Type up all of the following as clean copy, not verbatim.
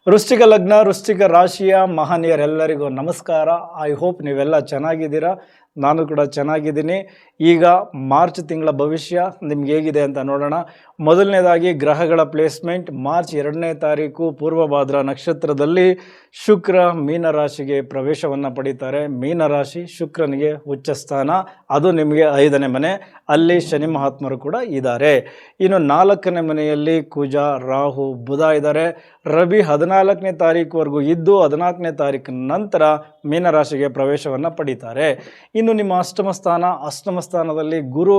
ವೃಶ್ಚಿಕ ಲಗ್ನ ವೃಶ್ಚಿಕ ರಾಶಿಯ ಮಹನೀಯರೆಲ್ಲರಿಗೂ ನಮಸ್ಕಾರ. ಐ ಹೋಪ್ ನೀವೆಲ್ಲ ಚೆನ್ನಾಗಿದ್ದೀರಾ. ನಾನು ಕೂಡ ಚೆನ್ನಾಗಿದ್ದೀನಿ. ಈಗ ಮಾರ್ಚ್ ತಿಂಗಳ ಭವಿಷ್ಯ ನಿಮ್ಗೆ ಹೇಗಿದೆ ಅಂತ ನೋಡೋಣ. ಮೊದಲನೇದಾಗಿ ಗ್ರಹಗಳ ಪ್ಲೇಸ್ಮೆಂಟ್. ಮಾರ್ಚ್ 2ನೇ ತಾರೀಕು ಪೂರ್ವಭಾದ್ರ ನಕ್ಷತ್ರದಲ್ಲಿ ಶುಕ್ರ ಮೀನರಾಶಿಗೆ ಪ್ರವೇಶವನ್ನು ಪಡೀತಾರೆ. ಮೀನರಾಶಿ ಶುಕ್ರನಿಗೆ ಉಚ್ಚ ಸ್ಥಾನ, ಅದು ನಿಮಗೆ 5ನೇ ಮನೆ. ಅಲ್ಲಿ ಶನಿ ಮಹಾತ್ಮರು ಕೂಡ ಇದ್ದಾರೆ. ಇನ್ನು 4ನೇ ಮನೆಯಲ್ಲಿ ಕುಜ, ರಾಹು, ಬುಧ ಇದ್ದಾರೆ. ರವಿ 14ನೇ ತಾರೀಕುವರೆಗೂ ಇದ್ದು 14ನೇ ತಾರೀಕಿನ ನಂತರ ಮೀನರಾಶಿಗೆ ಪ್ರವೇಶವನ್ನು ಪಡೀತಾರೆ. ಇನ್ನು ನಿಮ್ಮ ಅಷ್ಟಮ ಸ್ಥಾನದಲ್ಲಿ ಗುರು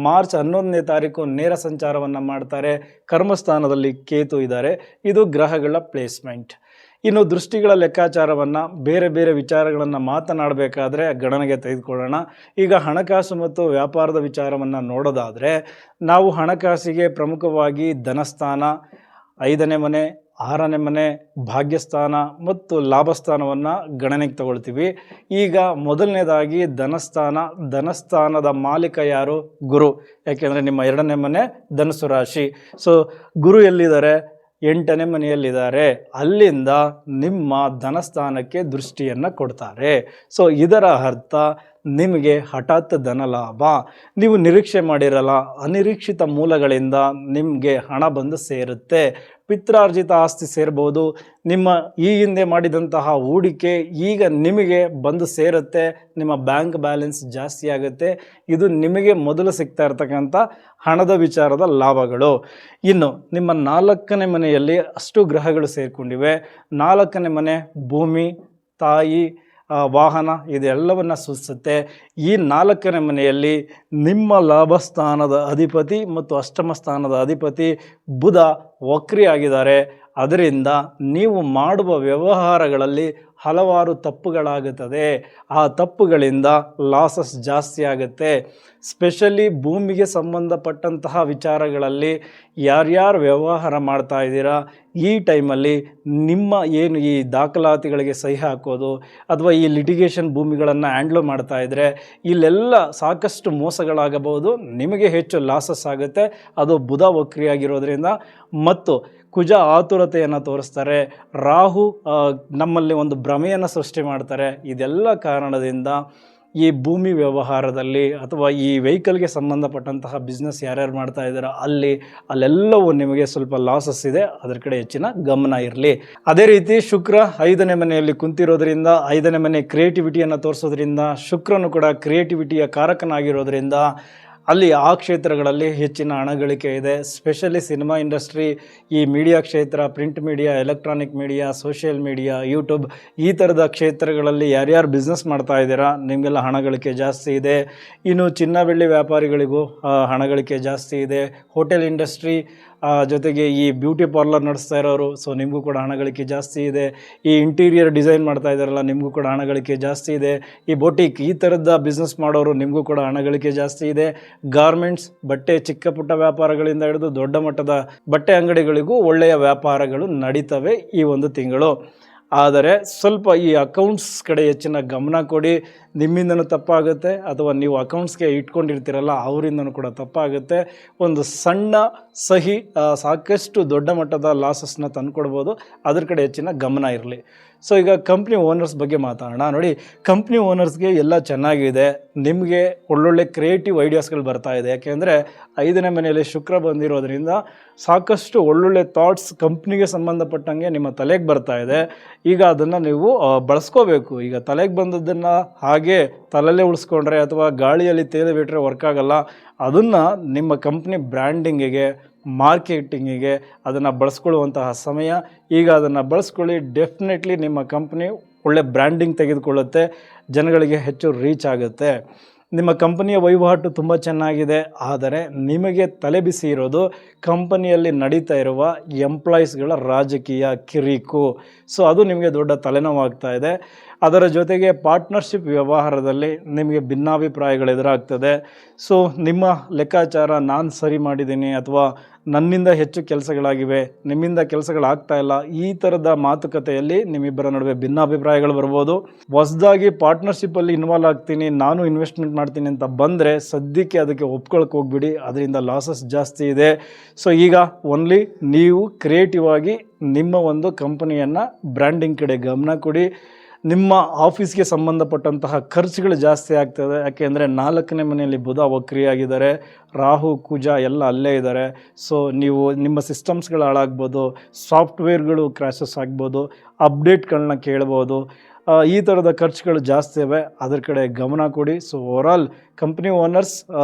ಮಾರ್ಚ್ 11ನೇ ತಾರೀಕು ನೇರ ಸಂಚಾರವನ್ನು ಮಾಡ್ತಾರೆ. ಕರ್ಮಸ್ಥಾನದಲ್ಲಿ ಕೇತು ಇದ್ದಾರೆ. ಇದು ಗ್ರಹಗಳ ಪ್ಲೇಸ್ಮೆಂಟ್. ಇನ್ನು ದೃಷ್ಟಿಗಳ ಲೆಕ್ಕಾಚಾರವನ್ನು ಬೇರೆ ಬೇರೆ ವಿಚಾರಗಳನ್ನು ಮಾತನಾಡಬೇಕಾದ್ರೆ ಗಣನೆಗೆ ತೆಗೆದುಕೊಳ್ಳೋಣ. ಈಗ ಹಣಕಾಸು ಮತ್ತು ವ್ಯಾಪಾರದ ವಿಚಾರವನ್ನು ನೋಡೋದಾದರೆ ನಾವು ಹಣಕಾಸಿಗೆ ಪ್ರಮುಖವಾಗಿ ಧನಸ್ಥಾನ, 5ನೇ ಮನೆ, 6ನೇ ಮನೆ, ಭಾಗ್ಯಸ್ಥಾನ ಮತ್ತು ಲಾಭಸ್ಥಾನವನ್ನು ಗಣನೆಗೆ ತಗೊಳ್ತೀವಿ. ಈಗ ಮೊದಲನೇದಾಗಿ ಧನಸ್ಥಾನದ ಮಾಲೀಕ ಯಾರು? ಗುರು. ಯಾಕೆಂದರೆ ನಿಮ್ಮ 2ನೇ ಮನೆ ಧನುಸು ರಾಶಿ. ಸೊ ಗುರು ಎಲ್ಲಿದ್ದಾರೆ? 8ನೇ ಮನೆಯಲ್ಲಿದ್ದಾರೆ. ಅಲ್ಲಿಂದ ನಿಮ್ಮ ಧನಸ್ಥಾನಕ್ಕೆ ದೃಷ್ಟಿಯನ್ನು ಕೊಡ್ತಾರೆ. ಸೊ ಇದರ ಅರ್ಥ ನಿಮಗೆ ಹಠಾತ್ ಧನ ಲಾಭ. ನೀವು ನಿರೀಕ್ಷೆ ಮಾಡಿರಲ್ಲ, ಅನಿರೀಕ್ಷಿತ ಮೂಲಗಳಿಂದ ನಿಮಗೆ ಹಣ ಬಂದು ಸೇರುತ್ತೆ. ಪಿತ್ರಾರ್ಜಿತ ಆಸ್ತಿ ಸೇರ್ಬೋದು. ನಿಮ್ಮ ಈ ಹಿಂದೆ ಮಾಡಿದಂತಹ ಹೂಡಿಕೆ ಈಗ ನಿಮಗೆ ಬಂದು ಸೇರುತ್ತೆ. ನಿಮ್ಮ ಬ್ಯಾಂಕ್ ಬ್ಯಾಲೆನ್ಸ್ ಜಾಸ್ತಿ ಆಗುತ್ತೆ. ಇದು ನಿಮಗೆ ಮೊದಲು ಸಿಗ್ತಾ ಇರ್ತಕ್ಕಂಥ ಹಣದ ವಿಚಾರದ ಲಾಭಗಳು. ಇನ್ನು ನಿಮ್ಮ 4ನೇ ಮನೆಯಲ್ಲಿ ಅಷ್ಟು ಗ್ರಹಗಳು ಸೇರಿಕೊಂಡಿವೆ. 4ನೇ ಮನೆ ಭೂಮಿ, ತಾಯಿ, ವಾಹನ, ಇದೆಲ್ಲವನ್ನು ಸೂಚಿಸುತ್ತೆ. ಈ 4ನೇ ಮನೆಯಲ್ಲಿ ನಿಮ್ಮ ಲಾಭಸ್ಥಾನದ ಅಧಿಪತಿ ಮತ್ತು ಅಷ್ಟಮ ಸ್ಥಾನದ ಅಧಿಪತಿ ಬುಧ ವಕ್ರಿಯಾಗಿದ್ದಾರೆ. ಅದರಿಂದ ನೀವು ಮಾಡುವ ವ್ಯವಹಾರಗಳಲ್ಲಿ ಹಲವಾರು ತಪ್ಪುಗಳಾಗುತ್ತದೆ. ಆ ತಪ್ಪುಗಳಿಂದ ಲಾಸಸ್ ಜಾಸ್ತಿ ಆಗುತ್ತೆ. ಸ್ಪೆಷಲಿ ಭೂಮಿಗೆ ಸಂಬಂಧಪಟ್ಟಂತಹ ವಿಚಾರಗಳಲ್ಲಿ ಯಾರ್ಯಾರು ವ್ಯವಹಾರ ಮಾಡ್ತಾ ಇದ್ದೀರಾ, ಈ ಟೈಮಲ್ಲಿ ನಿಮ್ಮ ಏನು ಈ ದಾಖಲಾತಿಗಳಿಗೆ ಸಹಿ ಹಾಕೋದು ಅಥವಾ ಈ ಲಿಟಿಗೇಷನ್ ಭೂಮಿಗಳನ್ನು ಹ್ಯಾಂಡ್ಲ್ ಮಾಡ್ತಾ ಇದ್ದರೆ ಇಲ್ಲೆಲ್ಲ ಸಾಕಷ್ಟು ಮೋಸಗಳಾಗಬಹುದು. ನಿಮಗೆ ಹೆಚ್ಚು ಲಾಸಸ್ ಆಗುತ್ತೆ. ಅದು ಬುಧ ವಕ್ರಿಯಾಗಿರೋದ್ರಿಂದ. ಮತ್ತು ಕುಜ ಆತುರತೆಯನ್ನು ತೋರಿಸ್ತಾರೆ. ರಾಹು ನಮ್ಮಲ್ಲಿ ಒಂದು ಭ್ರಮೆಯನ್ನು ಸೃಷ್ಟಿ ಮಾಡ್ತಾರೆ. ಇದೆಲ್ಲ ಕಾರಣದಿಂದ ಈ ಭೂಮಿ ವ್ಯವಹಾರದಲ್ಲಿ ಅಥವಾ ಈ ವೆಹಿಕಲ್ಗೆ ಸಂಬಂಧಪಟ್ಟಂತಹ ಬಿಸ್ನೆಸ್ ಯಾರ್ಯಾರು ಮಾಡ್ತಾ ಇದ್ದಾರೋ ಅಲ್ಲೆಲ್ಲವೂ ನಿಮಗೆ ಸ್ವಲ್ಪ ಲಾಸಸ್ ಇದೆ. ಅದರ ಕಡೆ ಹೆಚ್ಚಿನ ಗಮನ ಇರಲಿ. ಅದೇ ರೀತಿ ಶುಕ್ರ 5ನೇ ಮನೆಯಲ್ಲಿ ಕುಂತಿರೋದ್ರಿಂದ, 5ನೇ ಮನೆ ಕ್ರಿಯೇಟಿವಿಟಿಯನ್ನು ತೋರಿಸೋದ್ರಿಂದ, ಶುಕ್ರನು ಕೂಡ ಕ್ರಿಯೇಟಿವಿಟಿಯ ಕಾರಕನಾಗಿರೋದ್ರಿಂದ ಅಲ್ಲಿ ಆ ಕ್ಷೇತ್ರಗಳಲ್ಲಿ ಹೆಚ್ಚಿನ ಹಣಗಳಿಕೆ ಇದೆ. ಸ್ಪೆಷಲಿ ಸಿನಿಮಾ ಇಂಡಸ್ಟ್ರಿ, ಈ ಮೀಡಿಯಾ ಕ್ಷೇತ್ರ, print media, electronic media, social media, YouTube, ಈ ಥರದ ಕ್ಷೇತ್ರಗಳಲ್ಲಿ ಯಾರ್ಯಾರು ಬಿಸ್ನೆಸ್ ಮಾಡ್ತಾ ಇದ್ದೀರಾ ನಿಮಗೆಲ್ಲ ಹಣಗಳಿಕೆ ಜಾಸ್ತಿ ಇದೆ. ಇನ್ನು ಚಿನ್ನ ಬೆಳ್ಳಿ ವ್ಯಾಪಾರಿಗಳಿಗೂ ಹಣಗಳಿಕೆ ಜಾಸ್ತಿ ಇದೆ. ಹೋಟೆಲ್ ಇಂಡಸ್ಟ್ರಿ ಜೊತೆಗೆ ಈ ಬ್ಯೂಟಿ ಪಾರ್ಲರ್ ನಡೆಸ್ತಾ ಇರೋರು, ಸೊ ನಿಮಗೂ ಕೂಡ ಹಣಗಳಿಕೆ ಜಾಸ್ತಿ ಇದೆ. ಈ ಇಂಟೀರಿಯರ್ ಡಿಸೈನ್ ಮಾಡ್ತಾ ಇದ್ದಾರಲ್ಲ, ನಿಮಗೂ ಕೂಡ ಹಣಗಳಿಕೆ ಜಾಸ್ತಿ ಇದೆ. ಈ ಬೊಟಿಕ್, ಈ ಥರದ ಬಿಸ್ನೆಸ್ ಮಾಡೋರು, ನಿಮಗೂ ಕೂಡ ಹಣಗಳಿಕೆ ಜಾಸ್ತಿ ಇದೆ. ಗಾರ್ಮೆಂಟ್ಸ್, ಬಟ್ಟೆ, ಚಿಕ್ಕ ಪುಟ್ಟ ವ್ಯಾಪಾರಗಳಿಂದ ಹಿಡಿದು ದೊಡ್ಡ ಮಟ್ಟದ ಬಟ್ಟೆ ಅಂಗಡಿಗಳಿಗೂ ಒಳ್ಳೆಯ ವ್ಯಾಪಾರಗಳು ನಡೀತವೆ ಈ ಒಂದು ತಿಂಗಳು. ಆದರೆ ಸ್ವಲ್ಪ ಈ ಅಕೌಂಟ್ಸ್ ಕಡೆ ಹೆಚ್ಚಿನ ಗಮನ ಕೊಡಿ. ನಿಮ್ಮಿಂದನೂ ತಪ್ಪಾಗುತ್ತೆ ಅಥವಾ ನೀವು ಅಕೌಂಟ್ಸ್ಗೆ ಇಟ್ಕೊಂಡಿರ್ತೀರಲ್ಲ ಅವರಿಂದನೂ ಕೂಡ ತಪ್ಪಾಗುತ್ತೆ. ಒಂದು ಸಣ್ಣ ಸಹಿ ಸಾಕಷ್ಟು ದೊಡ್ಡ ಮಟ್ಟದ ಲಾಸಸ್ನ ತಂದುಕೊಡ್ಬೋದು. ಅದ್ರ ಕಡೆ ಹೆಚ್ಚಿನ ಗಮನ ಇರಲಿ. ಸೊ ಈಗ ಕಂಪ್ನಿ ಓನರ್ಸ್ ಬಗ್ಗೆ ಮಾತಾಡೋಣ. ನೋಡಿ, ಕಂಪ್ನಿ ಓನರ್ಸ್ಗೆ ಎಲ್ಲ ಚೆನ್ನಾಗಿದೆ. ನಿಮಗೆ ಒಳ್ಳೊಳ್ಳೆ ಕ್ರಿಯೇಟಿವ್ ಐಡಿಯಾಸ್ಗಳು ಬರ್ತಾ ಇದೆ. ಯಾಕೆಂದರೆ 5ನೇ ಮನೆಯಲ್ಲಿ ಶುಕ್ರ ಬಂದಿರೋದ್ರಿಂದ ಸಾಕಷ್ಟು ಒಳ್ಳೊಳ್ಳೆ ಥಾಟ್ಸ್ ಕಂಪ್ನಿಗೆ ಸಂಬಂಧಪಟ್ಟಂಗೆ ನಿಮ್ಮ ತಲೆಗೆ ಬರ್ತಾ ಇದೆ. ಈಗ ಅದನ್ನು ನೀವು ಬಳಸ್ಕೋಬೇಕು. ಈಗ ತಲೆಗೆ ಬಂದದ್ದನ್ನು ಹಾಗೆ ತಲೆಯಲ್ಲೇ ಉಳಿಸ್ಕೊಂಡ್ರೆ ಅಥವಾ ಗಾಳಿಯಲ್ಲಿ ತೇಲಿಬಿಟ್ರೆ ವರ್ಕ್ ಆಗಲ್ಲ. ಅದನ್ನು ನಿಮ್ಮ ಕಂಪ್ನಿ ಬ್ರ್ಯಾಂಡಿಂಗಿಗೆ, ಮಾರ್ಕೆಟಿಂಗಿಗೆ ಅದನ್ನು ಬಳಸ್ಕೊಳ್ಳುವಂತಹ ಸಮಯ. ಈಗ ಅದನ್ನು ಬಳಸ್ಕೊಳ್ಳಿ. ಡೆಫಿನೆಟ್ಲಿ ನಿಮ್ಮ ಕಂಪ್ನಿ ಒಳ್ಳೆ ಬ್ರ್ಯಾಂಡಿಂಗ್ ತೆಗೆದುಕೊಳ್ಳುತ್ತೆ, ಜನಗಳಿಗೆ ಹೆಚ್ಚು ರೀಚ್ ಆಗುತ್ತೆ. ನಿಮ್ಮ ಕಂಪನಿಯ ವಹಿವಾಟು ತುಂಬ ಚೆನ್ನಾಗಿದೆ. ಆದರೆ ನಿಮಗೆ ತಲೆ ಬಿಸಿ ಇರೋದು ಕಂಪನಿಯಲ್ಲಿ ನಡೀತಾ ಇರುವ ಎಂಪ್ಲಾಯೀಸ್ಗಳ ರಾಜಕೀಯ ಕಿರಿಕು. ಸೊ ಅದು ನಿಮಗೆ ದೊಡ್ಡ ತಲೆನೋವಾಗ್ತಾ ಇದೆ. ಅದರ ಜೊತೆಗೆ ಪಾರ್ಟ್ನರ್ಶಿಪ್ ವ್ಯವಹಾರದಲ್ಲಿ ನಿಮಗೆ ಭಿನ್ನಾಭಿಪ್ರಾಯಗಳು ಎದುರಾಗ್ತದೆ. ಸೊ ನಿಮ್ಮ ಲೆಕ್ಕಾಚಾರ ನಾನು ಸರಿ ಮಾಡಿದ್ದೀನಿ ಅಥವಾ ನನ್ನಿಂದ ಹೆಚ್ಚು ಕೆಲಸಗಳಾಗಿವೆ, ನಿಮ್ಮಿಂದ ಕೆಲಸಗಳಾಗ್ತಾ ಇಲ್ಲ, ಈ ಥರದ ಮಾತುಕತೆಯಲ್ಲಿ ನಿಮ್ಮಿಬ್ಬರ ನಡುವೆ ಭಿನ್ನಾಭಿಪ್ರಾಯಗಳು ಬರ್ಬೋದು. ಹೊಸದಾಗಿ ಪಾರ್ಟ್ನರ್ಶಿಪ್ಪಲ್ಲಿ ಇನ್ವಾಲ್ವ್ ಆಗ್ತೀನಿ, ನಾನು ಇನ್ವೆಸ್ಟ್ಮೆಂಟ್ ಮಾಡ್ತೀನಿ ಅಂತ ಬಂದರೆ ಸದ್ಯಕ್ಕೆ ಅದಕ್ಕೆ ಒಪ್ಕೊಳಕ್ಕೆ ಹೋಗ್ಬಿಡಿ. ಅದರಿಂದ ಲಾಸಸ್ ಜಾಸ್ತಿ ಇದೆ. ಸೊ ಈಗ ಓನ್ಲಿ ನೀವು ಕ್ರಿಯೇಟಿವ್ ಆಗಿ ನಿಮ್ಮ ಒಂದು ಕಂಪನಿಯನ್ನು ಬ್ರ್ಯಾಂಡಿಂಗ್ ಕಡೆ ಗಮನ ಕೊಡಿ. ನಿಮ್ಮ ಆಫೀಸ್ಗೆ ಸಂಬಂಧಪಟ್ಟಂತಹ ಖರ್ಚುಗಳು ಜಾಸ್ತಿ ಆಗ್ತದೆ. ಯಾಕೆಂದರೆ 4ನೇ ಮನೆಯಲ್ಲಿ ಬುಧ ವಕ್ರಿಯಾಗಿದ್ದಾರೆ, ರಾಹು ಕುಜ ಎಲ್ಲ ಅಲ್ಲೇ ಇದ್ದಾರೆ. ಸೊ ನೀವು ನಿಮ್ಮ ಸಿಸ್ಟಮ್ಸ್ಗಳು ಹಾಳಾಗ್ಬೋದು, ಸಾಫ್ಟ್ವೇರ್ಗಳು ಕ್ರ್ಯಾಶಸ್ ಆಗ್ಬೋದು, ಅಪ್ಡೇಟ್ಗಳನ್ನ ಕೇಳ್ಬೋದು. ಈ ಥರದ ಖರ್ಚುಗಳು ಜಾಸ್ತಿ ಇವೆ, ಅದ್ರ ಕಡೆ ಗಮನ ಕೊಡಿ. ಸೊ ಓವರಾಲ್ ಕಂಪ್ನಿ ಓನರ್ಸ್,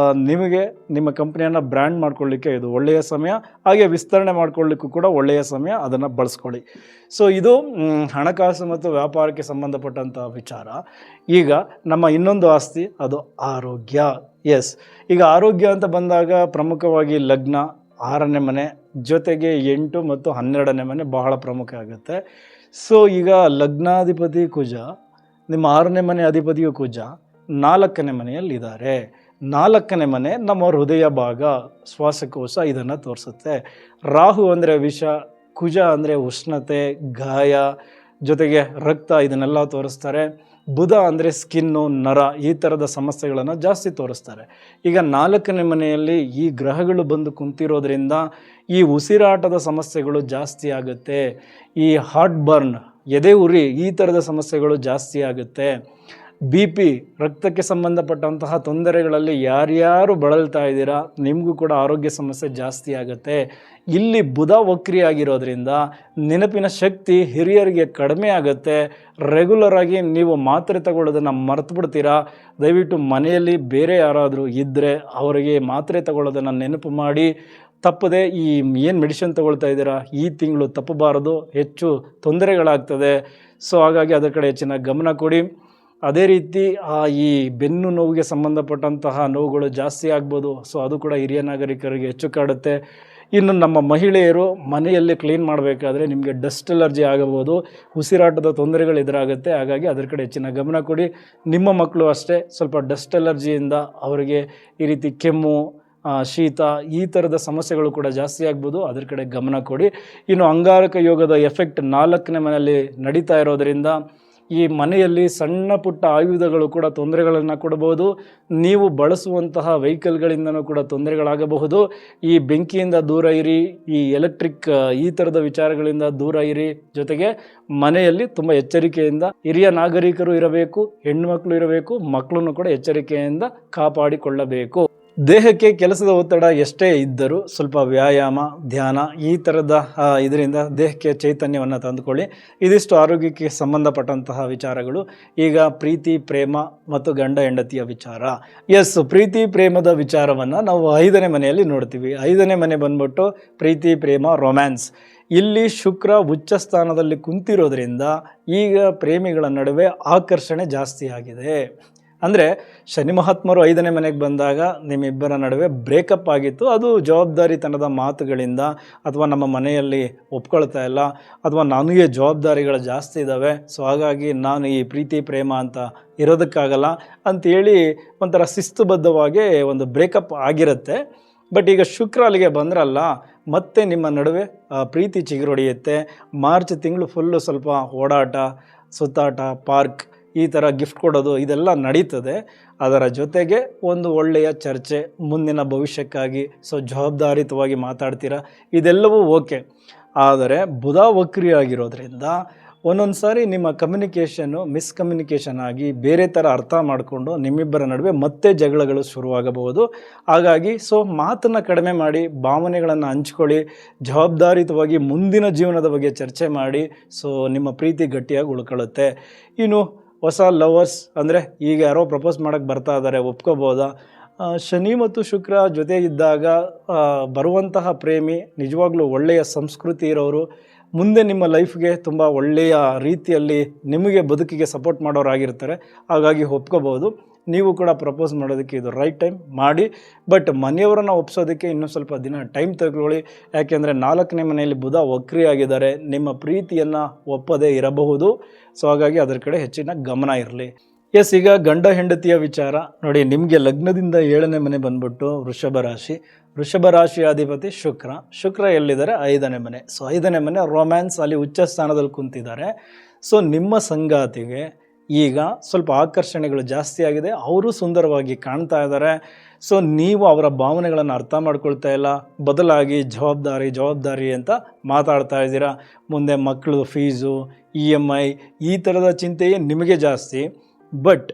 ನಿಮಗೆ ನಿಮ್ಮ ಕಂಪ್ನಿಯನ್ನು ಬ್ರ್ಯಾಂಡ್ ಮಾಡ್ಕೊಳ್ಳಿಕ್ಕೆ ಇದು ಒಳ್ಳೆಯ ಸಮಯ, ಹಾಗೆ ವಿಸ್ತರಣೆ ಮಾಡ್ಕೊಳ್ಳಿಕ್ಕೂ ಕೂಡ ಒಳ್ಳೆಯ ಸಮಯ, ಅದನ್ನು ಬಳಸ್ಕೊಳ್ಳಿ. ಸೊ ಇದು ಹಣಕಾಸು ಮತ್ತು ವ್ಯಾಪಾರಕ್ಕೆ ಸಂಬಂಧಪಟ್ಟಂಥ ವಿಚಾರ. ಈಗ ನಮ್ಮ ಇನ್ನೊಂದು ಆಸ್ತಿ ಅದು ಆರೋಗ್ಯ. ಎಸ್, ಈಗ ಆರೋಗ್ಯ ಅಂತ ಬಂದಾಗ ಪ್ರಮುಖವಾಗಿ ಲಗ್ನ, 6ನೇ ಮನೆ, ಜೊತೆಗೆ 8 ಮತ್ತು 12ನೇ ಮನೆ ಬಹಳ ಪ್ರಮುಖ ಆಗುತ್ತೆ. ಸೊ ಈಗ ಲಗ್ನಾಧಿಪತಿ ಕುಜ, ನಿಮ್ಮ 6ನೇ ಮನೆ ಅಧಿಪತಿಯು ಕುಜ 4ನೇ ಮನೆಯಲ್ಲಿದ್ದಾರೆ. 4ನೇ ಮನೆ ನಮ್ಮ ಹೃದಯ ಭಾಗ, ಶ್ವಾಸಕೋಶ, ಇದನ್ನು ತೋರಿಸುತ್ತೆ. ರಾಹು ಅಂದರೆ ವಿಷ, ಕುಜ ಅಂದರೆ ಉಷ್ಣತೆ, ಗಾಯ, ಜೊತೆಗೆ ರಕ್ತ, ಇದನ್ನೆಲ್ಲ ತೋರಿಸ್ತಾರೆ. ಬುಧ ಅಂದರೆ ಸ್ಕಿನ್ನು, ನರ, ಈ ಥರದ ಸಮಸ್ಯೆಗಳನ್ನು ಜಾಸ್ತಿ ತೋರಿಸ್ತಾರೆ. ಈಗ 4ನೇ ಮನೆಯಲ್ಲಿ ಈ ಗ್ರಹಗಳು ಬಂದು ಕುಂತಿರೋದ್ರಿಂದ ಈ ಉಸಿರಾಟದ ಸಮಸ್ಯೆಗಳು ಜಾಸ್ತಿ ಆಗುತ್ತೆ. ಈ ಹಾರ್ಟ್ ಬರ್ನ್, ಎದೆ ಉರಿ, ಈ ಥರದ ಸಮಸ್ಯೆಗಳು ಜಾಸ್ತಿ ಆಗುತ್ತೆ. BP, ರಕ್ತಕ್ಕೆ ಸಂಬಂಧಪಟ್ಟಂತಹ ತೊಂದರೆಗಳಲ್ಲಿ ಯಾರ್ಯಾರು ಬಳಲ್ತಾ ಇದ್ದೀರಾ ನಿಮಗೂ ಕೂಡ ಆರೋಗ್ಯ ಸಮಸ್ಯೆ ಜಾಸ್ತಿ ಆಗುತ್ತೆ. ಇಲ್ಲಿ ಬುಧ ವಕ್ರಿ ಆಗಿರೋದ್ರಿಂದ ನೆನಪಿನ ಶಕ್ತಿ ಹಿರಿಯರಿಗೆ ಕಡಿಮೆ ಆಗುತ್ತೆ. ರೆಗ್ಯುಲರಾಗಿ ನೀವು ಮಾತ್ರೆ ತಗೊಳ್ಳೋದನ್ನು ಮರೆತು ಬಿಡ್ತೀರಾ. ದಯವಿಟ್ಟು ಮನೆಯಲ್ಲಿ ಬೇರೆ ಯಾರಾದರೂ ಇದ್ದರೆ ಅವರಿಗೆ ಮಾತ್ರೆ ತಗೊಳ್ಳೋದನ್ನು ನೆನಪು ಮಾಡಿ. ತಪ್ಪದೆ ಈ ಏನು ಮೆಡಿಸಿನ್ ತಗೊಳ್ತಾ ಇದ್ದೀರಾ ಈ ತಿಂಗಳು ತಪ್ಪಬಾರದು, ಹೆಚ್ಚು ತೊಂದರೆಗಳಾಗ್ತದೆ. ಸೊ ಹಾಗಾಗಿ ಅದರ ಕಡೆ ಹೆಚ್ಚಿನ ಗಮನ ಕೊಡಿ. ಅದೇ ರೀತಿ ಈ ಬೆನ್ನು ನೋವಿಗೆ ಸಂಬಂಧಪಟ್ಟಂತಹ ನೋವುಗಳು ಜಾಸ್ತಿ ಆಗ್ಬೋದು. ಸೊ ಅದು ಕೂಡ ಹಿರಿಯ ನಾಗರಿಕರಿಗೆ ಹೆಚ್ಚು ಕಾಡುತ್ತೆ. ಇನ್ನು ನಮ್ಮ ಮಹಿಳೆಯರು ಮನೆಯಲ್ಲಿ ಕ್ಲೀನ್ ಮಾಡಬೇಕಾದ್ರೆ ನಿಮಗೆ ಡಸ್ಟ್ ಅಲರ್ಜಿ ಆಗಬಹುದು, ಉಸಿರಾಟದ ತೊಂದರೆಗಳು ಎದುರಾಗುತ್ತೆ. ಹಾಗಾಗಿ ಅದರ ಕಡೆ ಹೆಚ್ಚಿನ ಗಮನ ಕೊಡಿ. ನಿಮ್ಮ ಮಕ್ಕಳು ಅಷ್ಟೇ, ಸ್ವಲ್ಪ ಡಸ್ಟ್ ಅಲರ್ಜಿಯಿಂದ ಅವರಿಗೆ ಈ ರೀತಿ ಕೆಮ್ಮು, ಶೀತ, ಈ ಥರದ ಸಮಸ್ಯೆಗಳು ಕೂಡ ಜಾಸ್ತಿ ಆಗ್ಬೋದು. ಅದ್ರ ಕಡೆ ಗಮನ ಕೊಡಿ. ಇನ್ನು ಅಂಗಾರಕ ಯೋಗದ ಎಫೆಕ್ಟ್ 4ನೇ ಮನೆಯಲ್ಲಿ ನಡೀತಾ ಇರೋದರಿಂದ ಈ ಮನೆಯಲ್ಲಿ ಸಣ್ಣ ಪುಟ್ಟ ಆಯುಧಗಳು ಕೂಡ ತೊಂದರೆಗಳನ್ನು ಕೊಡಬಹುದು. ನೀವು ಬಳಸುವಂತಹ ವೆಹಿಕಲ್ಗಳಿಂದನೂ ಕೂಡ ತೊಂದರೆಗಳಾಗಬಹುದು. ಈ ಬೆಂಕಿಯಿಂದ ದೂರ ಇರಿ, ಈ ಎಲೆಕ್ಟ್ರಿಕ್ ಈ ಥರದ ವಿಚಾರಗಳಿಂದ ದೂರ ಇರಿ. ಜೊತೆಗೆ ಮನೆಯಲ್ಲಿ ತುಂಬ ಎಚ್ಚರಿಕೆಯಿಂದ ಹಿರಿಯ ನಾಗರಿಕರು ಇರಬೇಕು, ಹೆಣ್ಣುಮಕ್ಕಳು ಇರಬೇಕು, ಮಕ್ಕಳನ್ನು ಕೂಡ ಎಚ್ಚರಿಕೆಯಿಂದ ಕಾಪಾಡಿಕೊಳ್ಳಬೇಕು. ದೇಹಕ್ಕೆ ಕೆಲಸದ ಒತ್ತಡ ಎಷ್ಟೇ ಇದ್ದರೂ ಸ್ವಲ್ಪ ವ್ಯಾಯಾಮ, ಧ್ಯಾನ, ಈ ಥರದ ಇದರಿಂದ ದೇಹಕ್ಕೆ ಚೈತನ್ಯವನ್ನು ತಂದುಕೊಳ್ಳಿ. ಇದಿಷ್ಟು ಆರೋಗ್ಯಕ್ಕೆ ಸಂಬಂಧಪಟ್ಟಂತಹ ವಿಚಾರಗಳು. ಈಗ ಪ್ರೀತಿ, ಪ್ರೇಮ ಮತ್ತು ಗಂಡ ಹೆಂಡತಿಯ ವಿಚಾರ. ಎಸ್, ಪ್ರೀತಿ ಪ್ರೇಮದ ವಿಚಾರವನ್ನು ನಾವು 5ನೇ ಮನೆಯಲ್ಲಿ ನೋಡ್ತೀವಿ. 5ನೇ ಮನೆ ಬಂದ್ಬಿಟ್ಟು ಪ್ರೀತಿ, ಪ್ರೇಮ, ರೊಮ್ಯಾನ್ಸ್. ಇಲ್ಲಿ ಶುಕ್ರ ಉಚ್ಚ ಸ್ಥಾನದಲ್ಲಿ ಕುಂತಿರೋದ್ರಿಂದ ಈಗ ಪ್ರೇಮಿಗಳ ನಡುವೆ ಆಕರ್ಷಣೆ ಜಾಸ್ತಿ ಆಗಿದೆ. ಅಂದರೆ ಶನಿ ಮಹಾತ್ಮರು 5ನೇ ಮನೆಗೆ ಬಂದಾಗ ನಿಮ್ಮಿಬ್ಬರ ನಡುವೆ ಬ್ರೇಕಪ್ ಆಗಿತ್ತು. ಅದು ಜವಾಬ್ದಾರಿತನದ ಮಾತುಗಳಿಂದ, ಅಥವಾ ನಮ್ಮ ಮನೆಯಲ್ಲಿ ಒಪ್ಕೊಳ್ತಾ ಇಲ್ಲ, ಅಥವಾ ನನಗೆ ಜವಾಬ್ದಾರಿಗಳು ಜಾಸ್ತಿ ಇದ್ದಾವೆ, ಸೊ ಹಾಗಾಗಿ ನಾನು ಈ ಪ್ರೀತಿ ಪ್ರೇಮ ಅಂತ ಇರೋದಕ್ಕಾಗಲ್ಲ ಅಂಥೇಳಿ ಒಂಥರ ಶಿಸ್ತುಬದ್ಧವಾಗಿ ಒಂದು ಬ್ರೇಕಪ್ ಆಗಿರುತ್ತೆ. ಬಟ್ ಈಗ ಶುಕ್ರ ಅಲ್ಲಿಗೆ ಬಂದ್ರಲ್ಲ, ಮತ್ತೆ ನಿಮ್ಮ ನಡುವೆ ಪ್ರೀತಿ ಚಿಗುರೊಡೆಯುತ್ತೆ. ಮಾರ್ಚ್ ತಿಂಗಳು ಫುಲ್ಲು ಸ್ವಲ್ಪ ಓಡಾಟ, ಸುತ್ತಾಟ, ಪಾರ್ಕ್, ಈ ಥರ ಗಿಫ್ಟ್ ಕೊಡೋದು ಇದೆಲ್ಲ ನಡೀತದೆ. ಅದರ ಜೊತೆಗೆ ಒಂದು ಒಳ್ಳೆಯ ಚರ್ಚೆ ಮುಂದಿನ ಭವಿಷ್ಯಕ್ಕಾಗಿ, ಸೊ ಜವಾಬ್ದಾರಿತವಾಗಿ ಮಾತಾಡ್ತೀರಾ, ಇದೆಲ್ಲವೂ ಓಕೆ. ಆದರೆ ಬುಧ ವಕ್ರಿ ಆಗಿರೋದ್ರಿಂದ ಒಂದೊಂದು ಸಾರಿ ನಿಮ್ಮ ಕಮ್ಯುನಿಕೇಷನ್ನು ಮಿಸ್ಕಮ್ಯುನಿಕೇಷನ್ ಆಗಿ ಬೇರೆ ಥರ ಅರ್ಥ ಮಾಡಿಕೊಂಡು ನಿಮ್ಮಿಬ್ಬರ ನಡುವೆ ಮತ್ತೆ ಜಗಳಗಳು ಶುರುವಾಗಬಹುದು. ಹಾಗಾಗಿ ಸೊ ಮಾತನ್ನು ಕಡಿಮೆ ಮಾಡಿ, ಭಾವನೆಗಳನ್ನು ಹಂಚ್ಕೊಳ್ಳಿ, ಜವಾಬ್ದಾರಿತವಾಗಿ ಮುಂದಿನ ಜೀವನದ ಬಗ್ಗೆ ಚರ್ಚೆ ಮಾಡಿ. ಸೊ ನಿಮ್ಮ ಪ್ರೀತಿ ಗಟ್ಟಿಯಾಗಿ ಉಳ್ಕೊಳ್ಳುತ್ತೆ. ಇನ್ನು ಹೊಸ ಲವರ್ಸ್ ಅಂದರೆ ಈಗ ಯಾರೋ ಪ್ರಪೋಸ್ ಮಾಡೋಕ್ಕೆ ಬರ್ತಾ ಇದ್ದಾರೆ, ಒಪ್ಕೋಬೋದಾ? ಶನಿ ಮತ್ತು ಶುಕ್ರ ಜೊತೆ ಇದ್ದಾಗ ಬರುವಂತಹ ಪ್ರೇಮಿ ನಿಜವಾಗ್ಲೂ ಒಳ್ಳೆಯ ಸಂಸ್ಕೃತಿ ಇರೋರು, ಮುಂದೆ ನಿಮ್ಮ ಲೈಫ್ಗೆ ತುಂಬ ಒಳ್ಳೆಯ ರೀತಿಯಲ್ಲಿ ನಿಮಗೆ ಬದುಕಿಗೆ ಸಪೋರ್ಟ್ ಮಾಡೋರಾಗಿರ್ತಾರೆ. ಹಾಗಾಗಿ ಒಪ್ಕೋಬೋದು. ನೀವು ಕೂಡ ಪ್ರಪೋಸ್ ಮಾಡೋದಕ್ಕೆ ಇದು ರೈಟ್ ಟೈಮ್ ಮಾಡಿ. ಬಟ್ ಮನೆಯವರನ್ನು ಒಪ್ಸೋದಕ್ಕೆ ಇನ್ನೂ ಸ್ವಲ್ಪ ದಿನ ಟೈಮ್ ತಗೊಳ್ಳಿ. ಯಾಕೆಂದರೆ 4ನೇ ಮನೆಯಲ್ಲಿ ಬುಧ ವಕ್ರಿ ಆಗಿದ್ದಾರೆ, ನಿಮ್ಮ ಪ್ರೀತಿಯನ್ನು ಒಪ್ಪದೇ ಇರಬಹುದು. ಸೊ ಹಾಗಾಗಿ ಅದರ ಕಡೆ ಹೆಚ್ಚಿನ ಗಮನ ಇರಲಿ. ಎಸ್, ಈಗ ಗಂಡ ಹೆಂಡತಿಯ ವಿಚಾರ ನೋಡಿ. ನಿಮಗೆ ಲಗ್ನದಿಂದ 7ನೇ ಮನೆ ಬಂದ್ಬಿಟ್ಟು ವೃಷಭ ರಾಶಿ. ವೃಷಭ ರಾಶಿಯ ಅಧಿಪತಿ ಶುಕ್ರ ಎಲ್ಲಿದ್ದಾರೆ? 5ನೇ ಮನೆ. ಸೊ 5ನೇ ಮನೆ ರೊಮ್ಯಾನ್ಸ್, ಅಲ್ಲಿ ಉಚ್ಚ ಸ್ಥಾನದಲ್ಲಿ ಕುಂತಿದ್ದಾರೆ. ಸೊ ನಿಮ್ಮ ಸಂಗಾತಿಗೆ ಈಗ ಸ್ವಲ್ಪ ಆಕರ್ಷಣೆಗಳು ಜಾಸ್ತಿ ಆಗಿದೆ, ಅವರು ಸುಂದರವಾಗಿ ಕಾಣ್ತಾ ಇದ್ದಾರೆ. ಸೊ ನೀವು ಅವರ ಭಾವನೆಗಳನ್ನು ಅರ್ಥ ಮಾಡ್ಕೊಳ್ತಾ ಇಲ್ಲ, ಬದಲಾಗಿ ಜವಾಬ್ದಾರಿ ಅಂತ ಮಾತಾಡ್ತಾ ಇದ್ದೀರಾ. ಮುಂದೆ ಮಕ್ಕಳು ಫೀಸು, EMI ಈ ಥರದ ಚಿಂತೆಯೇ ನಿಮಗೆ ಜಾಸ್ತಿ. ಬಟ್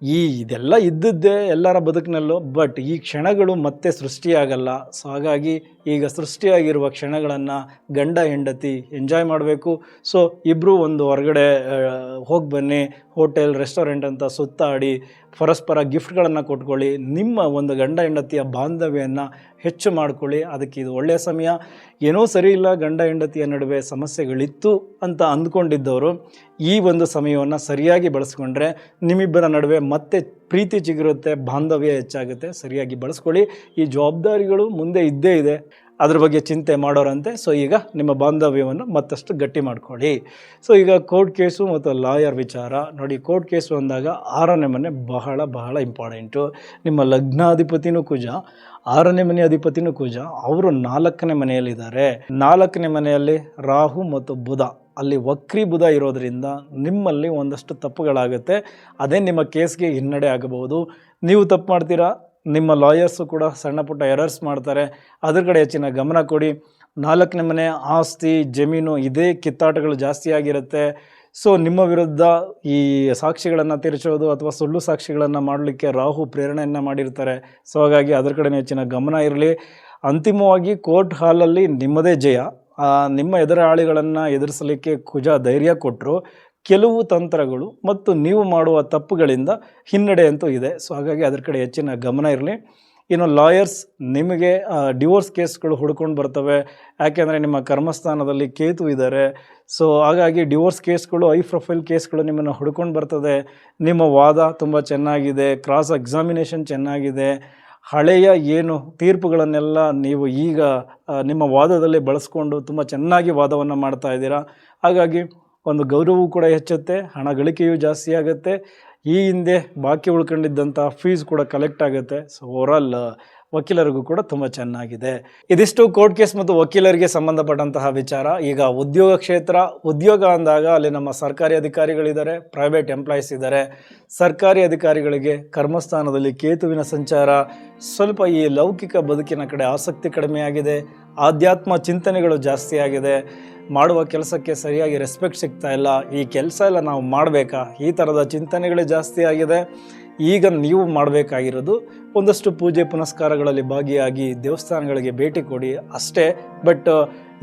ಇದೆಲ್ಲ ಇದ್ದದ್ದೇ ಎಲ್ಲರ ಬದುಕಿನಲ್ಲೂ, ಬಟ್ ಈ ಕ್ಷಣಗಳು ಮತ್ತೆ ಸೃಷ್ಟಿಯಾಗಲ್ಲ. ಸೊ ಹಾಗಾಗಿ ಈಗ ಸೃಷ್ಟಿಯಾಗಿರುವ ಕ್ಷಣಗಳನ್ನು ಗಂಡ ಹೆಂಡತಿ ಎಂಜಾಯ್ ಮಾಡಬೇಕು. ಸೊ ಇಬ್ಬರು ಒಂದು ಹೊರಗಡೆ ಹೋಗಿ ಬನ್ನಿ, ಹೋಟೆಲ್ ರೆಸ್ಟೋರೆಂಟ್ ಅಂತ ಸುತ್ತಾಡಿ ಪರಸ್ಪರ ಗಿಫ್ಟ್ಗಳನ್ನು ಕೊಟ್ಕೊಳ್ಳಿ. ನಿಮ್ಮ ಒಂದು ಗಂಡ ಹೆಂಡತಿಯ ಬಾಂಧವ್ಯವನ್ನು ಹೆಚ್ಚು ಮಾಡ್ಕೊಳ್ಳಿ. ಅದಕ್ಕೆ ಇದು ಒಳ್ಳೆಯ ಸಮಯ. ಏನೋ ಸರಿ ಇಲ್ಲ, ಗಂಡ ಹೆಂಡತಿಯ ನಡುವೆ ಸಮಸ್ಯೆಗಳಿತ್ತು ಅಂತ ಅಂದ್ಕೊಂಡಿದ್ದವರು ಈ ಒಂದು ಸಮಯವನ್ನು ಸರಿಯಾಗಿ ಬಳಸ್ಕೊಂಡ್ರೆ ನಿಮ್ಮಿಬ್ಬರ ನಡುವೆ ಮತ್ತೆ ಪ್ರೀತಿ ಚಿಗುರುತ್ತೆ, ಬಾಂಧವ್ಯ ಹೆಚ್ಚಾಗುತ್ತೆ. ಸರಿಯಾಗಿ ಬಳಸ್ಕೊಳ್ಳಿ. ಈ ಜವಾಬ್ದಾರಿಗಳು ಮುಂದೆ ಇದ್ದೇ ಇದೆ, ಅದ್ರ ಬಗ್ಗೆ ಚಿಂತೆ ಮಾಡೋರಂತೆ. ಸೊ ಈಗ ನಿಮ್ಮ ಬಾಂಧವ್ಯವನ್ನು ಮತ್ತಷ್ಟು ಗಟ್ಟಿ ಮಾಡ್ಕೊಳ್ಳಿ. ಸೊ ಈಗ ಕೋರ್ಟ್ ಕೇಸು ಮತ್ತು ಲಾಯರ್ ವಿಚಾರ ನೋಡಿ. ಕೋರ್ಟ್ ಕೇಸು ಅಂದಾಗ 6ನೇ ಮನೆ ಬಹಳ ಇಂಪಾರ್ಟೆಂಟು. ನಿಮ್ಮ ಲಗ್ನಾಧಿಪತಿನೂ ಕುಜ, 6ನೇ ಮನೆ ಅಧಿಪತಿನೂ ಕುಜ, ಅವರು 4ನೇ ಮನೆಯಲ್ಲಿದ್ದಾರೆ. 4ನೇ ಮನೆಯಲ್ಲಿ ರಾಹು ಮತ್ತು ಬುಧ, ಅಲ್ಲಿ ವಕ್ರಿ ಬುಧ ಇರೋದರಿಂದ ನಿಮ್ಮಲ್ಲಿ ಒಂದಷ್ಟು ತಪ್ಪುಗಳಾಗುತ್ತೆ. ಅದೇ ನಿಮ್ಮ ಕೇಸ್ಗೆ ಹಿನ್ನಡೆ ಆಗಬಹುದು. ನೀವು ತಪ್ಪು ಮಾಡ್ತೀರಾ, ನಿಮ್ಮ ಲಾಯರ್ಸು ಕೂಡ ಸಣ್ಣ ಪುಟ್ಟ ಎರರ್ಸ್ ಮಾಡ್ತಾರೆ. ಅದ್ರ ಕಡೆ ಹೆಚ್ಚಿನ ಗಮನ ಕೊಡಿ. 4ನೇ ಮನೆ ಆಸ್ತಿ ಜಮೀನು ಇದೇ ಕಿತ್ತಾಟಗಳು ಜಾಸ್ತಿ ಆಗಿರುತ್ತೆ. ಸೊ ನಿಮ್ಮ ವಿರುದ್ಧ ಈ ಸಾಕ್ಷಿಗಳನ್ನು ತಿರುಚೋದು ಅಥವಾ ಸುಳ್ಳು ಸಾಕ್ಷಿಗಳನ್ನು ಮಾಡಲಿಕ್ಕೆ ರಾಹು ಪ್ರೇರಣೆಯನ್ನು ಮಾಡಿರ್ತಾರೆ. ಸೊ ಹಾಗಾಗಿ ಅದ್ರ ಕಡೆ ಹೆಚ್ಚಿನ ಗಮನ ಇರಲಿ. ಅಂತಿಮವಾಗಿ ಕೋರ್ಟ್ ಹಾಲಲ್ಲಿ ನಿಮ್ಮದೇ ಜಯ. ನಿಮ್ಮ ಎದುರಾಳಿಗಳನ್ನು ಎದುರಿಸಲಿಕ್ಕೆ ಕುಜ ಧೈರ್ಯ ಕೊಟ್ಟರು. ಕೆಲವು ತಂತ್ರಗಳು ಮತ್ತು ನೀವು ಮಾಡುವ ತಪ್ಪುಗಳಿಂದ ಹಿನ್ನಡೆ ಅಂತೂ ಇದೆ. ಸೊ ಹಾಗಾಗಿ ಅದ್ರ ಕಡೆ ಹೆಚ್ಚಿನ ಗಮನ ಇರಲಿ. ಇನ್ನು ಲಾಯರ್ಸ್, ನಿಮಗೆ ಡಿವೋರ್ಸ್ ಕೇಸ್ಗಳು ಹುಡ್ಕೊಂಡು ಬರ್ತವೆ. ಯಾಕೆಂದರೆ ನಿಮ್ಮ ಕರ್ಮಸ್ಥಾನದಲ್ಲಿ ಕೇತು ಇದ್ದಾರೆ. ಸೊ ಹಾಗಾಗಿ ಡಿವೋರ್ಸ್ ಕೇಸ್ಗಳು, ಹೈ ಪ್ರೊಫೈಲ್ ಕೇಸ್ಗಳು ನಿಮ್ಮನ್ನು ಹುಡ್ಕೊಂಡು ಬರ್ತದೆ. ನಿಮ್ಮ ವಾದ ತುಂಬ ಚೆನ್ನಾಗಿದೆ, ಕ್ರಾಸ್ ಎಕ್ಸಾಮಿನೇಷನ್ ಚೆನ್ನಾಗಿದೆ. ಹಳೆಯ ಏನು ತೀರ್ಪುಗಳನ್ನೆಲ್ಲ ನೀವು ಈಗ ನಿಮ್ಮ ವಾದದಲ್ಲಿ ಬಳಸ್ಕೊಂಡು ತುಂಬ ಚೆನ್ನಾಗಿ ವಾದವನ್ನು ಮಾಡ್ತಾ ಇದ್ದೀರಾ. ಹಾಗಾಗಿ ಒಂದು ಗೌರವವು ಕೂಡ ಹೆಚ್ಚುತ್ತೆ, ಹಣ ಗಳಿಕೆಯೂ ಜಾಸ್ತಿ ಆಗುತ್ತೆ. ಈ ಹಿಂದೆ ಬಾಕಿ ಉಳ್ಕೊಂಡಿದ್ದಂಥ ಫೀಸ್ ಕೂಡ ಕಲೆಕ್ಟ್ ಆಗುತ್ತೆ. ಸೊ ಓವರಾಲ್ ವಕೀಲರಿಗೂ ಕೂಡ ತುಂಬ ಚೆನ್ನಾಗಿದೆ. ಇದಿಷ್ಟು ಕೋರ್ಟ್ ಕೇಸ್ ಮತ್ತು ವಕೀಲರಿಗೆ ಸಂಬಂಧಪಟ್ಟಂತಹ ವಿಚಾರ. ಈಗ ಉದ್ಯೋಗ ಕ್ಷೇತ್ರ, ಉದ್ಯೋಗ ಅಂದಾಗ ಅಲ್ಲಿ ನಮ್ಮ ಸರ್ಕಾರಿ ಅಧಿಕಾರಿಗಳಿದ್ದಾರೆ, ಪ್ರೈವೇಟ್ ಎಂಪ್ಲಾಯೀಸ್ ಇದ್ದಾರೆ. ಸರ್ಕಾರಿ ಅಧಿಕಾರಿಗಳಿಗೆ ಕರ್ಮಸ್ಥಾನದಲ್ಲಿ ಕೇತುವಿನ ಸಂಚಾರ, ಸ್ವಲ್ಪ ಈ ಲೌಕಿಕ ಬದುಕಿನ ಕಡೆ ಆಸಕ್ತಿ ಕಡಿಮೆಯಾಗಿದೆ, ಆಧ್ಯಾತ್ಮ ಚಿಂತನೆಗಳು ಜಾಸ್ತಿ ಆಗಿದೆ, ಮಾಡುವ ಕೆಲಸಕ್ಕೆ ಸರಿಯಾಗಿ ರೆಸ್ಪೆಕ್ಟ್ ಸಿಗ್ತಾ ಇಲ್ಲ, ಈ ಕೆಲಸ ಎಲ್ಲ ನಾವು ಮಾಡಬೇಕಾ, ಈ ಥರದ ಚಿಂತನೆಗಳೇ ಜಾಸ್ತಿ ಆಗಿದೆ. ಈಗ ನೀವು ಮಾಡಬೇಕಾಗಿರೋದು ಒಂದಷ್ಟು ಪೂಜೆ ಪುನಸ್ಕಾರಗಳಲ್ಲಿ ಭಾಗಿಯಾಗಿ ದೇವಸ್ಥಾನಗಳಿಗೆ ಭೇಟಿ ಕೊಡಿ ಅಷ್ಟೇ. ಬಟ್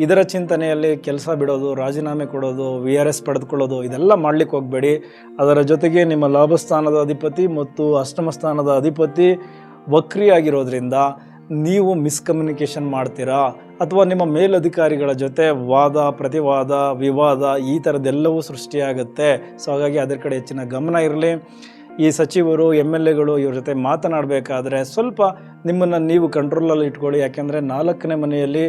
ಇದರ ಚಿಂತನೆಯಲ್ಲಿ ಕೆಲಸ ಬಿಡೋದು, ರಾಜೀನಾಮೆ ಕೊಡೋದು, VRS ಪಡೆದುಕೊಳ್ಳೋದು ಇದೆಲ್ಲ ಮಾಡಲಿಕ್ಕೆ ಹೋಗಬೇಡಿ. ಅದರ ಜೊತೆಗೆ ನಿಮ್ಮ ಲಾಭಸ್ಥಾನದ ಅಧಿಪತಿ ಮತ್ತು ಅಷ್ಟಮ ಸ್ಥಾನದ ಅಧಿಪತಿ ವಕ್ರಿಯಾಗಿರೋದ್ರಿಂದ ನೀವು ಮಿಸ್ಕಮ್ಯುನಿಕೇಷನ್ ಮಾಡ್ತೀರಾ ಅಥವಾ ನಿಮ್ಮ ಮೇಲಧಿಕಾರಿಗಳ ಜೊತೆ ವಾದ ಪ್ರತಿವಾದ ವಿವಾದ ಈ ಥರದ್ದೆಲ್ಲವೂ ಸೃಷ್ಟಿಯಾಗುತ್ತೆ. ಸೊ ಹಾಗಾಗಿ ಅದರ ಕಡೆ ಹೆಚ್ಚಿನ ಗಮನ ಇರಲಿ. ಈ ಸಚಿವರು MLAಗಳು ಇವ್ರ ಜೊತೆ ಮಾತನಾಡಬೇಕಾದ್ರೆ ಸ್ವಲ್ಪ ನಿಮ್ಮನ್ನು ನೀವು ಕಂಟ್ರೋಲಲ್ಲಿ ಇಟ್ಕೊಳ್ಳಿ. ಯಾಕೆಂದರೆ 4ನೇ ಮನೆಯಲ್ಲಿ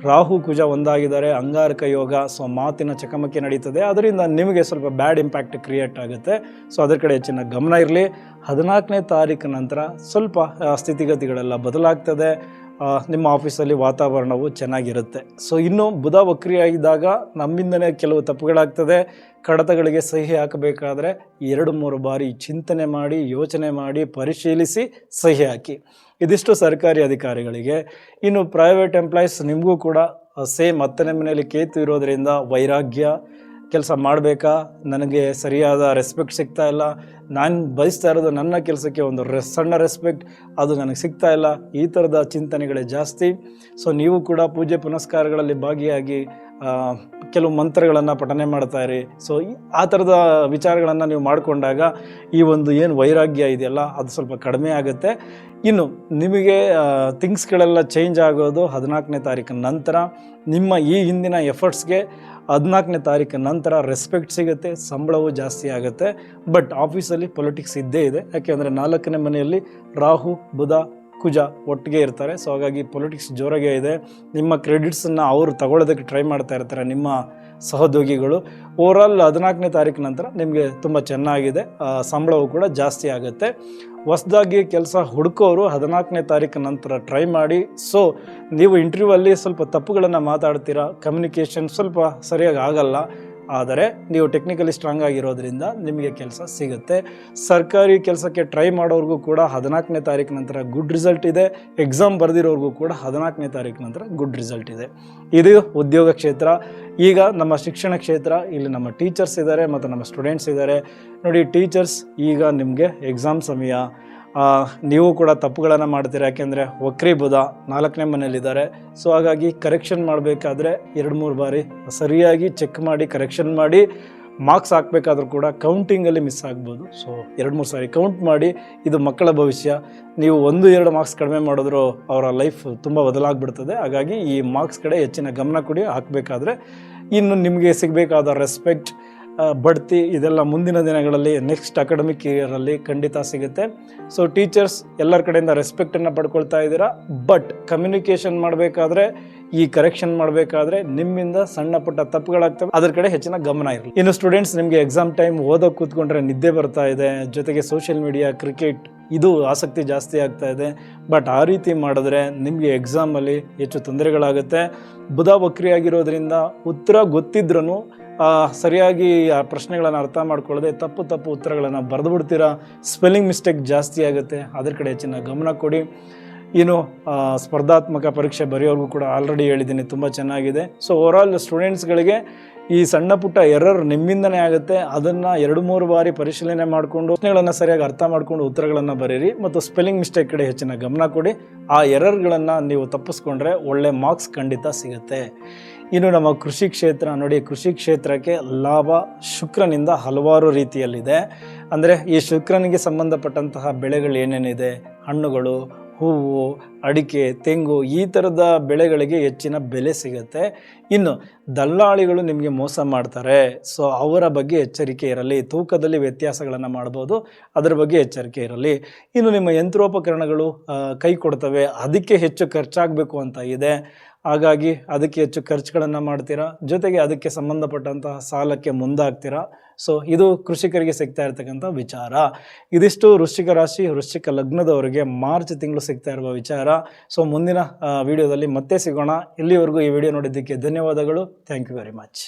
ರಾಹು ಕುಜ ಒಂದಾಗಿದ್ದಾರೆ, ಅಂಗಾರಕ ಯೋಗ. ಸೊ ಮಾತಿನ ಚಕಮಕಿ ನಡೀತದೆ, ಅದರಿಂದ ನಿಮಗೆ ಸ್ವಲ್ಪ ಬ್ಯಾಡ್ ಇಂಪ್ಯಾಕ್ಟ್ ಕ್ರಿಯೇಟ್ ಆಗುತ್ತೆ. ಸೊ ಅದರ ಕಡೆ ಹೆಚ್ಚಿನ ಗಮನ ಇರಲಿ. 14ನೇ ತಾರೀಕು ನಂತರ ಸ್ವಲ್ಪ ಸ್ಥಿತಿಗತಿಗಳೆಲ್ಲ ಬದಲಾಗ್ತದೆ. ನಿಮ್ಮ ಆಫೀಸಲ್ಲಿ ವಾತಾವರಣವು ಚೆನ್ನಾಗಿರುತ್ತೆ. ಸೊ ಇನ್ನು ಬುಧ ವಕ್ರಿಯಾಗಿದ್ದಾಗ ನಮ್ಮಿಂದನೇ ಕೆಲವು ತಪ್ಪುಗಳಾಗ್ತದೆ. ಕಡತಗಳಿಗೆ ಸಹಿ ಹಾಕಬೇಕಾದ್ರೆ 2-3 ಬಾರಿ ಚಿಂತನೆ ಮಾಡಿ, ಯೋಚನೆ ಮಾಡಿ, ಪರಿಶೀಲಿಸಿ ಸಹಿ ಹಾಕಿ. ಇದಿಷ್ಟು ಸರ್ಕಾರಿ ಅಧಿಕಾರಿಗಳಿಗೆ. ಇನ್ನು ಪ್ರೈವೇಟ್ ಎಂಪ್ಲಾಯೀಸ್, ನಿಮಗೂ ಕೂಡ ಸೇಮ್ 10ನೇ ಮನೆಯಲ್ಲಿ ಕೇತು ಇರೋದರಿಂದ ವೈರಾಗ್ಯ, ಕೆಲಸ ಮಾಡಬೇಕಾ, ನನಗೆ ಸರಿಯಾದ ರೆಸ್ಪೆಕ್ಟ್ ಸಿಗ್ತಾ ಇಲ್ಲ, ನಾನು ಬಯಸ್ತಾ ಇರೋದು ನನ್ನ ಕೆಲಸಕ್ಕೆ ಒಂದು ಸಣ್ಣ ರೆಸ್ಪೆಕ್ಟ್, ಅದು ನನಗೆ ಸಿಗ್ತಾ ಇಲ್ಲ, ಈ ಥರದ ಚಿಂತನೆಗಳೇ ಜಾಸ್ತಿ. ಸೊ ನೀವು ಕೂಡ ಪೂಜೆ ಪುನಸ್ಕಾರಗಳಲ್ಲಿ ಭಾಗಿಯಾಗಿ ಕೆಲವು ಮಂತ್ರಗಳನ್ನು ಪಠನೆ ಮಾಡ್ತಾ ಇರಿ. ಸೊ ಆ ಥರದ ವಿಚಾರಗಳನ್ನು ನೀವು ಮಾಡಿಕೊಂಡಾಗ ಈ ಒಂದು ಏನು ವೈರಾಗ್ಯ ಇದೆಯಲ್ಲ ಅದು ಸ್ವಲ್ಪ ಕಡಿಮೆ ಆಗುತ್ತೆ. ಇನ್ನು ನಿಮಗೆ ಥಿಂಗ್ಸ್ಗಳೆಲ್ಲ ಚೇಂಜ್ ಆಗೋದು 14ನೇ ತಾರೀಕು ನಂತರ. ನಿಮ್ಮ ಈ ಹಿಂದಿನ ಎಫರ್ಟ್ಸ್ಗೆ 14ನೇ ತಾರೀಕು ನಂತರ ರೆಸ್ಪೆಕ್ಟ್ ಸಿಗುತ್ತೆ, ಸಂಬಳವೂ ಜಾಸ್ತಿ ಆಗುತ್ತೆ. ಬಟ್ ಆಫೀಸಲ್ಲಿ ಪೊಲಿಟಿಕ್ಸ್ ಇದ್ದೇ ಇದೆ. ಯಾಕೆಂದರೆ 4ನೇ ಮನೆಯಲ್ಲಿ ರಾಹು ಬುಧ ಕುಜ ಒಟ್ಟಿಗೆ ಇರ್ತಾರೆ. ಸೊ ಹಾಗಾಗಿ ಪೊಲಿಟಿಕ್ಸ್ ಜೋರಾಗೇ ಇದೆ. ನಿಮ್ಮ ಕ್ರೆಡಿಟ್ಸನ್ನು ಅವರು ತಗೊಳ್ಳೋದಕ್ಕೆ ಟ್ರೈ ಮಾಡ್ತಾ ಇರ್ತಾರೆ ನಿಮ್ಮ ಸಹೋದ್ಯೋಗಿಗಳು. ಓವರಾಲ್ 14ನೇ ತಾರೀಕು ನಂತರ ನಿಮಗೆ ತುಂಬ ಚೆನ್ನಾಗಿದೆ, ಸಂಬಳವೂ ಕೂಡ ಜಾಸ್ತಿ ಆಗುತ್ತೆ. ಹೊಸದಾಗಿ ಕೆಲಸ ಹುಡುಕೋರು 14ನೇ ತಾರೀಕು ನಂತರ ಟ್ರೈ ಮಾಡಿ. ಸೊ ನೀವು ಇಂಟರ್ವ್ಯೂ ಅಲ್ಲಿ ಸ್ವಲ್ಪ ತಪ್ಪುಗಳನ್ನು ಮಾತಾಡ್ತೀರಾ, ಕಮ್ಯುನಿಕೇಷನ್ ಸ್ವಲ್ಪ ಸರಿಯಾಗಿ ಆಗಲ್ಲ. ಆದರೆ ನೀವು ಟೆಕ್ನಿಕಲಿ ಸ್ಟ್ರಾಂಗ್ ಆಗಿರೋದ್ರಿಂದ ನಿಮಗೆ ಕೆಲಸ ಸಿಗುತ್ತೆ. ಸರ್ಕಾರಿ ಕೆಲಸಕ್ಕೆ ಟ್ರೈ ಮಾಡೋರ್ಗೂ ಕೂಡ 14ನೇ ತಾರೀಕು ನಂತರ ಗುಡ್ ರಿಸಲ್ಟ್ ಇದೆ. ಎಕ್ಸಾಮ್ ಬರೆದಿರೋರ್ಗೂ ಕೂಡ 14ನೇ ತಾರೀಕು ನಂತರ ಗುಡ್ ರಿಸಲ್ಟ್ ಇದೆ. ಇದು ಉದ್ಯೋಗ ಕ್ಷೇತ್ರ. ಈಗ ನಮ್ಮ ಶಿಕ್ಷಣ ಕ್ಷೇತ್ರ, ಇಲ್ಲಿ ನಮ್ಮ ಟೀಚರ್ಸ್ ಇದ್ದಾರೆ ಮತ್ತು ನಮ್ಮ ಸ್ಟೂಡೆಂಟ್ಸ್ ಇದ್ದಾರೆ. ನೋಡಿ ಟೀಚರ್ಸ್, ಈಗ ನಿಮಗೆ ಎಕ್ಸಾಮ್ ಸಮಯ. ನೀವು ಕೂಡ ತಪ್ಪುಗಳನ್ನು ಮಾಡ್ತೀರಾ, ಯಾಕೆಂದರೆ ವಕ್ರಿ ಬುಧ 4ನೇ ಮನೆಯಲ್ಲಿದ್ದಾರೆ. ಸೊ ಹಾಗಾಗಿ ಕರೆಕ್ಷನ್ ಮಾಡಬೇಕಾದ್ರೆ 2-3 ಬಾರಿ ಸರಿಯಾಗಿ ಚೆಕ್ ಮಾಡಿ ಕರೆಕ್ಷನ್ ಮಾಡಿ. ಮಾರ್ಕ್ಸ್ ಹಾಕಬೇಕಾದ್ರೂ ಕೂಡ ಕೌಂಟಿಂಗಲ್ಲಿ ಮಿಸ್ ಆಗ್ಬೋದು. ಸೊ 2-3 ಸಾರಿ ಕೌಂಟ್ ಮಾಡಿ. ಇದು ಮಕ್ಕಳ ಭವಿಷ್ಯ. ನೀವು 1-2 ಮಾರ್ಕ್ಸ್ ಕಡಿಮೆ ಮಾಡಿದ್ರು ಅವರ ಲೈಫ್ ತುಂಬ ಬದಲಾಗ್ಬಿಡ್ತದೆ. ಹಾಗಾಗಿ ಈ ಮಾರ್ಕ್ಸ್ ಕಡೆ ಹೆಚ್ಚಿನ ಗಮನ ಕೊಡಿ ಹಾಕಬೇಕಾದ್ರೆ. ಇನ್ನು ನಿಮಗೆ ಸಿಗಬೇಕಾದ ರೆಸ್ಪೆಕ್ಟ್, ಬಡ್ತಿ ಇದೆಲ್ಲ ಮುಂದಿನ ದಿನಗಳಲ್ಲಿ ನೆಕ್ಸ್ಟ್ ಅಕಾಡೆಮಿಕ್ ಇಯರಲ್ಲಿ ಖಂಡಿತ ಸಿಗುತ್ತೆ. ಸೊ ಟೀಚರ್ಸ್ ಎಲ್ಲರ ಕಡೆಯಿಂದ ರೆಸ್ಪೆಕ್ಟನ್ನು ಪಡ್ಕೊಳ್ತಾ ಇದ್ದೀರಾ. ಬಟ್ ಕಮ್ಯುನಿಕೇಷನ್ ಮಾಡಬೇಕಾದ್ರೆ, ಈ ಕರೆಕ್ಷನ್ ಮಾಡಬೇಕಾದ್ರೆ ನಿಮ್ಮಿಂದ ಸಣ್ಣ ಪುಟ್ಟ ತಪ್ಪುಗಳಾಗ್ತವೆ, ಅದ್ರ ಕಡೆ ಹೆಚ್ಚಿನ ಗಮನ ಇರಲಿ. ಇನ್ನು ಸ್ಟೂಡೆಂಟ್ಸ್, ನಿಮಗೆ ಎಕ್ಸಾಮ್ ಟೈಮ್ ಓದೋಕೆ ಕೂತ್ಕೊಂಡ್ರೆ ನಿದ್ದೆ ಬರ್ತಾ ಇದೆ, ಜೊತೆಗೆ ಸೋಷಿಯಲ್ ಮೀಡಿಯಾ, ಕ್ರಿಕೆಟ್ ಇದು ಆಸಕ್ತಿ ಜಾಸ್ತಿ ಆಗ್ತಾ ಇದೆ. ಬಟ್ ಆ ರೀತಿ ಮಾಡಿದ್ರೆ ನಿಮಗೆ ಎಕ್ಸಾಮಲ್ಲಿ ಹೆಚ್ಚು ತೊಂದರೆಗಳಾಗುತ್ತೆ. ಬುಧ ವಕ್ರಿಯಾಗಿರೋದ್ರಿಂದ ಉತ್ತರ ಗೊತ್ತಿದ್ರೂ ಸರಿಯಾಗಿ ಆ ಪ್ರಶ್ನೆಗಳನ್ನು ಅರ್ಥ ಮಾಡ್ಕೊಳ್ಳದೆ ತಪ್ಪು ಉತ್ತರಗಳನ್ನು ಬರೆದು ಬಿಡ್ತೀರಾ. ಸ್ಪೆಲ್ಲಿಂಗ್ ಮಿಸ್ಟೇಕ್ ಜಾಸ್ತಿ ಆಗುತ್ತೆ. ಅದ್ರ ಕಡೆ ಹೆಚ್ಚಿನ ಗಮನ ಕೊಡಿ. ಇನ್ನು ಸ್ಪರ್ಧಾತ್ಮಕ ಪರೀಕ್ಷೆ ಬರೆಯೋರ್ಗೂ ಕೂಡ ಆಲ್ರೆಡಿ ಹೇಳಿದ್ದೀನಿ, ತುಂಬ ಚೆನ್ನಾಗಿದೆ. ಸೊ ಓವರಾಲ್ ಸ್ಟೂಡೆಂಟ್ಸ್ಗಳಿಗೆ ಈ ಸಣ್ಣ ಪುಟ್ಟ ಎರರ್ ನಿಮ್ಮಿಂದನೇ ಆಗುತ್ತೆ. ಅದನ್ನು 2-3 ಬಾರಿ ಪರಿಶೀಲನೆ ಮಾಡಿಕೊಂಡು ಪ್ರಶ್ನೆಗಳನ್ನು ಸರಿಯಾಗಿ ಅರ್ಥ ಮಾಡಿಕೊಂಡು ಉತ್ತರಗಳನ್ನು ಬರೀರಿ ಮತ್ತು ಸ್ಪೆಲ್ಲಿಂಗ್ ಮಿಸ್ಟೇಕ್ ಕಡೆ ಹೆಚ್ಚಿನ ಗಮನ ಕೊಡಿ. ಆ ಎರರ್ಗಳನ್ನು ನೀವು ತಪ್ಪಿಸ್ಕೊಂಡ್ರೆ ಒಳ್ಳೆ ಮಾರ್ಕ್ಸ್ ಖಂಡಿತ ಸಿಗುತ್ತೆ. ಇನ್ನು ನಮ್ಮ ಕೃಷಿ ಕ್ಷೇತ್ರ ನೋಡಿ, ಕೃಷಿ ಕ್ಷೇತ್ರಕ್ಕೆ ಲಾಭ ಶುಕ್ರನಿಂದ ಹಲವಾರು ರೀತಿಯಲ್ಲಿದೆ. ಅಂದರೆ ಈ ಶುಕ್ರನಿಗೆ ಸಂಬಂಧಪಟ್ಟಂತಹ ಬೆಳೆಗಳು ಏನೇನಿದೆ, ಹಣ್ಣುಗಳು, ಹೂವು, ಅಡಿಕೆ, ತೆಂಗು ಈ ಥರದ ಬೆಳೆಗಳಿಗೆ ಹೆಚ್ಚಿನ ಬೆಲೆ ಸಿಗುತ್ತೆ. ಇನ್ನು ದಲ್ಲಾಳಿಗಳು ನಿಮಗೆ ಮೋಸ ಮಾಡ್ತಾರೆ. ಸೊ ಅವರ ಬಗ್ಗೆ ಎಚ್ಚರಿಕೆ ಇರಲಿ. ತೂಕದಲ್ಲಿ ವ್ಯತ್ಯಾಸಗಳನ್ನು ಮಾಡ್ಬೋದು, ಅದರ ಬಗ್ಗೆ ಎಚ್ಚರಿಕೆ ಇರಲಿ. ಇನ್ನು ನಿಮ್ಮ ಯಂತ್ರೋಪಕರಣಗಳು ಕೈ ಕೊಡ್ತವೆ, ಅದಕ್ಕೆ ಹೆಚ್ಚು ಖರ್ಚಾಗಬೇಕು ಅಂತ ಇದೆ. ಹಾಗಾಗಿ ಅದಕ್ಕೆ ಹೆಚ್ಚು ಖರ್ಚುಗಳನ್ನು ಮಾಡ್ತೀರಾ, ಜೊತೆಗೆ ಅದಕ್ಕೆ ಸಂಬಂಧಪಟ್ಟಂತಹ ಸಾಲಕ್ಕೆ ಮುಂದಾಗ್ತೀರಾ. ಸೊ ಇದು ಕೃಷಿಕರಿಗೆ ಸಿಗ್ತಾ ಇರ್ತಕ್ಕಂಥ ವಿಚಾರ. ಇದಿಷ್ಟು ವೃಶ್ಚಿಕ ರಾಶಿ, ವೃಶ್ಚಿಕ ಲಗ್ನದವರಿಗೆ ಮಾರ್ಚ್ ತಿಂಗಳು ಸಿಗ್ತಾ ಇರುವ ವಿಚಾರ. ಸೊ ಮುಂದಿನ ವಿಡಿಯೋದಲ್ಲಿ ಮತ್ತೆ ಸಿಗೋಣ. ಇಲ್ಲಿವರೆಗೂ ಈ ವಿಡಿಯೋ ನೋಡಿದ್ದಕ್ಕೆ ಧನ್ಯವಾದಗಳು. Thank you very much.